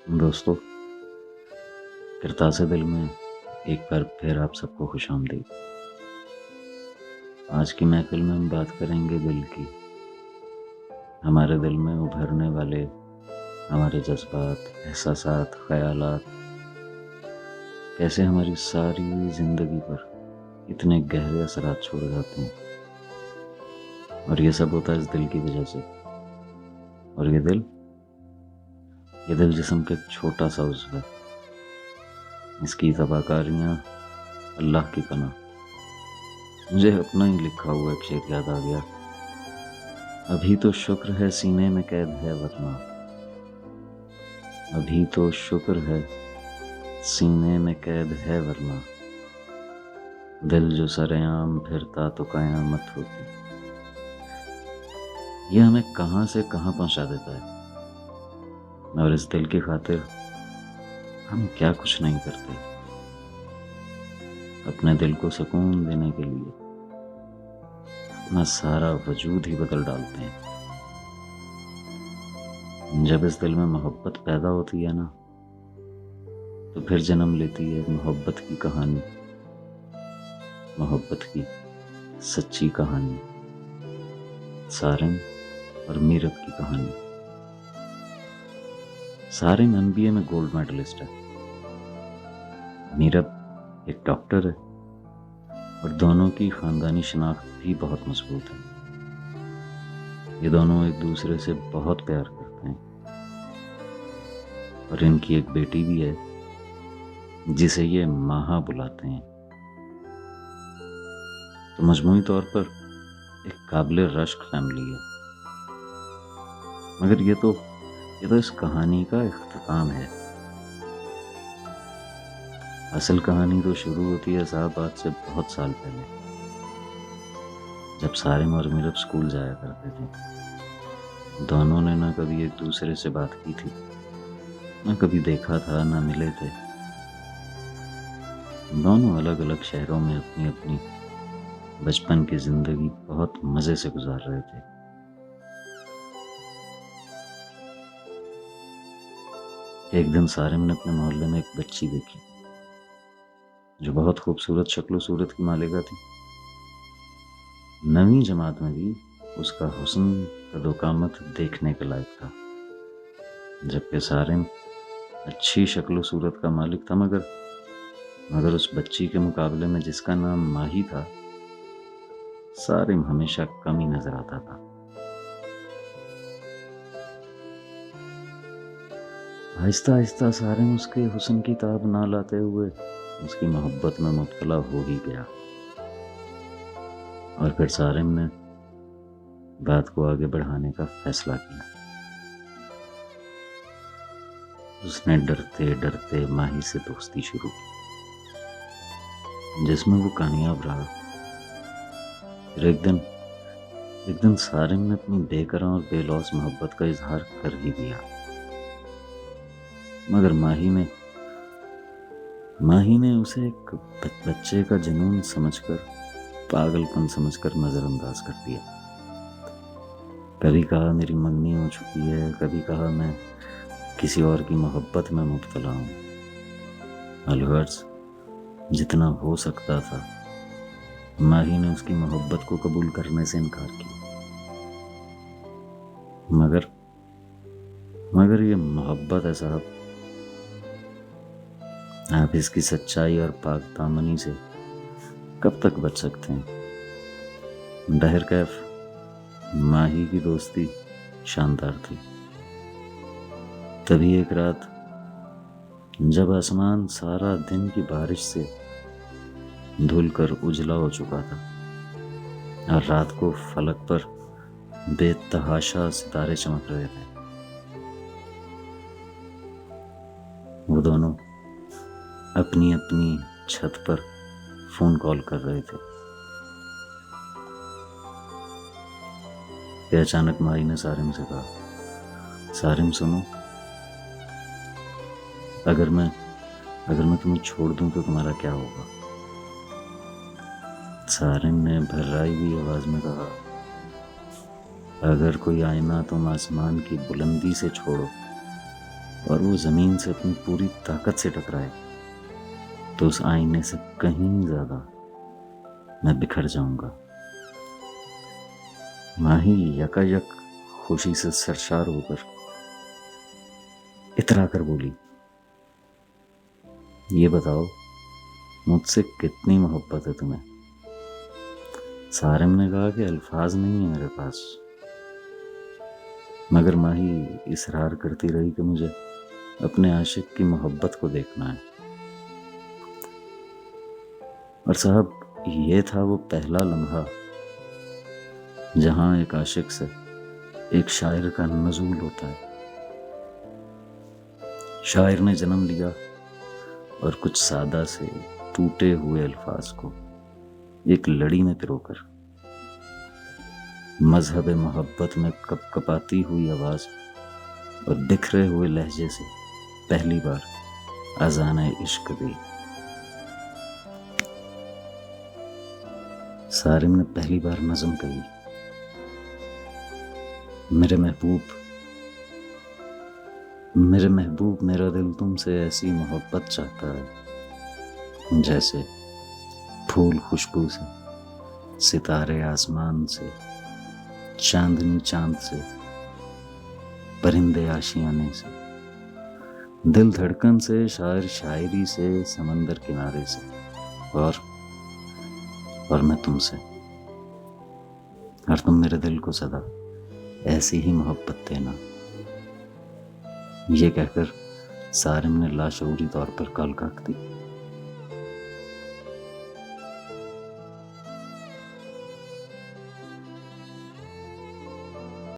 دوستو، کرتاس دل میں ایک بار پھر آپ سب کو خوش آمدید۔ آج کی محفل میں ہم بات کریں گے دل کی، ہمارے دل میں ابھرنے والے ہمارے جذبات، احساسات، خیالات کیسے ہماری ساری زندگی پر اتنے گہرے اثرات چھوڑ جاتے ہیں، اور یہ سب ہوتا ہے اس دل کی وجہ سے۔ اور یہ دل جسم کا ایک چھوٹا سا عضو ہے، اس کی تباہ کاریاں اللہ کی پناہ۔ مجھے اپنا ہی لکھا ہوا ایک شعر یاد آ گیا، ابھی تو شکر ہے سینے میں قید ہے ورنہ، ابھی تو شکر ہے سینے میں قید ہے ورنہ، دل جو سرعام پھرتا تو قیامت ہوتی۔ یہ ہمیں کہاں سے کہاں پہنچا دیتا ہے، اور اس دل کی خاطر ہم کیا کچھ نہیں کرتے اپنے دل کو سکون دینے کے لیے، اپنا سارا وجود ہی بدل ڈالتے ہیں۔ جب اس دل میں محبت پیدا ہوتی ہے نا، تو پھر جنم لیتی ہے محبت کی کہانی، محبت کی سچی کہانی، سارم اور میرب کی کہانی۔ سارم MBA میں گولڈ میڈلسٹ ہے، میرب ایک ڈاکٹر ہے، اور دونوں کی خاندانی شناخت بھی بہت مضبوط ہے۔ یہ دونوں ایک دوسرے سے بہت پیار کرتے ہیں، اور ان کی ایک بیٹی بھی ہے جسے یہ ماہا بلاتے ہیں۔ تو مجموعی طور پر ایک قابل رشک فیملی ہے، مگر یہ تو اس کہانی کا اختتام ہے۔ اصل کہانی تو شروع ہوتی ہے صاحب آج سے بہت سال پہلے، جب سارم اور میرب اسکول جایا کرتے تھے۔ دونوں نے نہ کبھی ایک دوسرے سے بات کی تھی، نہ کبھی دیکھا تھا، نہ ملے تھے۔ دونوں الگ الگ شہروں میں اپنی اپنی بچپن کی زندگی بہت مزے سے گزار رہے تھے۔ ایک دن سارم نے اپنے محلے میں ایک بچی دیکھی جو بہت خوبصورت شکل و صورت کی مالکہ تھی۔ 9ویں جماعت میں بھی اس کا حسن قد و قامت دیکھنے کے لائق تھا، جبکہ سارم اچھی شکل و صورت کا مالک تھا، مگر اس بچی کے مقابلے میں جس کا نام ماہی تھا، سارم ہمیشہ کم ہی نظر آتا تھا۔ آہستہ آہستہ سارم اس کے حسن کی تاب نہ لاتے ہوئے اس کی محبت میں مبتلا ہو ہی گیا، اور پھر سارم نے بات کو آگے بڑھانے کا فیصلہ کیا۔ اس نے ڈرتے ڈرتے ماہی سے دوستی شروع کی، جس میں وہ کامیاب رہا۔ پھر ایک دن سارم نے اپنی بے قرار اور بے لوث محبت کا اظہار کر ہی دیا، مگر ماہی نے اسے ایک بچے کا جنون سمجھ کر، پاگل پن سمجھ کر نظر انداز کر دیا۔ کبھی کہا میری منگنی ہو چکی ہے، کبھی کہا میں کسی اور کی محبت میں مبتلا ہوں۔ الغرض جتنا ہو سکتا تھا ماہی نے اس کی محبت کو قبول کرنے سے انکار کیا، مگر یہ محبت ہے صاحب، آپ اس کی سچائی اور پاک دامنی سے کب تک بچ سکتے ہیں؟ بہرکیف ماہی کی دوستی شاندار تھی۔ تبھی ایک رات جب آسمان سارا دن کی بارش سے دھل کر اجلا ہو چکا تھا، اور رات کو فلک پر بے تحاشا ستارے چمک رہے تھے، وہ دونوں اپنی اپنی چھت پر فون کال کر رہے تھے کہ اچانک ماہی نے سارم سے کہا، سارم سنو، اگر میں تمہیں چھوڑ دوں تو تمہارا کیا ہوگا؟ سارم نے بھرائی ہوئی آواز میں کہا، اگر کوئی آئینہ تم آسمان کی بلندی سے چھوڑو اور وہ زمین سے اپنی پوری طاقت سے ٹکرائے تو اس آئینے سے کہیں زیادہ میں بکھر جاؤں گا۔ ماہی یکایک خوشی سے سرشار ہو کر اترا کر بولی، یہ بتاؤ مجھ سے کتنی محبت ہے تمہیں؟ صارم نے کہا کہ الفاظ نہیں ہیں میرے پاس، مگر ماہی اصرار کرتی رہی کہ مجھے اپنے عاشق کی محبت کو دیکھنا ہے۔ اور صاحب یہ تھا وہ پہلا لمحہ جہاں ایک عاشق سے ایک شاعر کا نزول ہوتا ہے۔ شاعر نے جنم لیا اور کچھ سادہ سے ٹوٹے ہوئے الفاظ کو ایک لڑی میں پرو کر مذہب محبت میں کپ کپاتی ہوئی آواز اور بکھرے ہوئے لہجے سے پہلی بار اذان عشق دی۔ صارم نے پہلی بار نظم کہی، میرے محبوب میرا دل تم سے ایسی محبت چاہتا ہے جیسے پھول خوشبو سے، ستارے آسمان سے، چاندنی چاند سے، پرندے آشیانے سے، دل دھڑکن سے، شاعر شاعری سے، سمندر کنارے سے، اور میں تم سے، اور تم میرے دل کو سدا ایسی ہی محبت دینا۔ یہ کہہ کر صارم نے لاشعوری طور پر کال کاٹ دی۔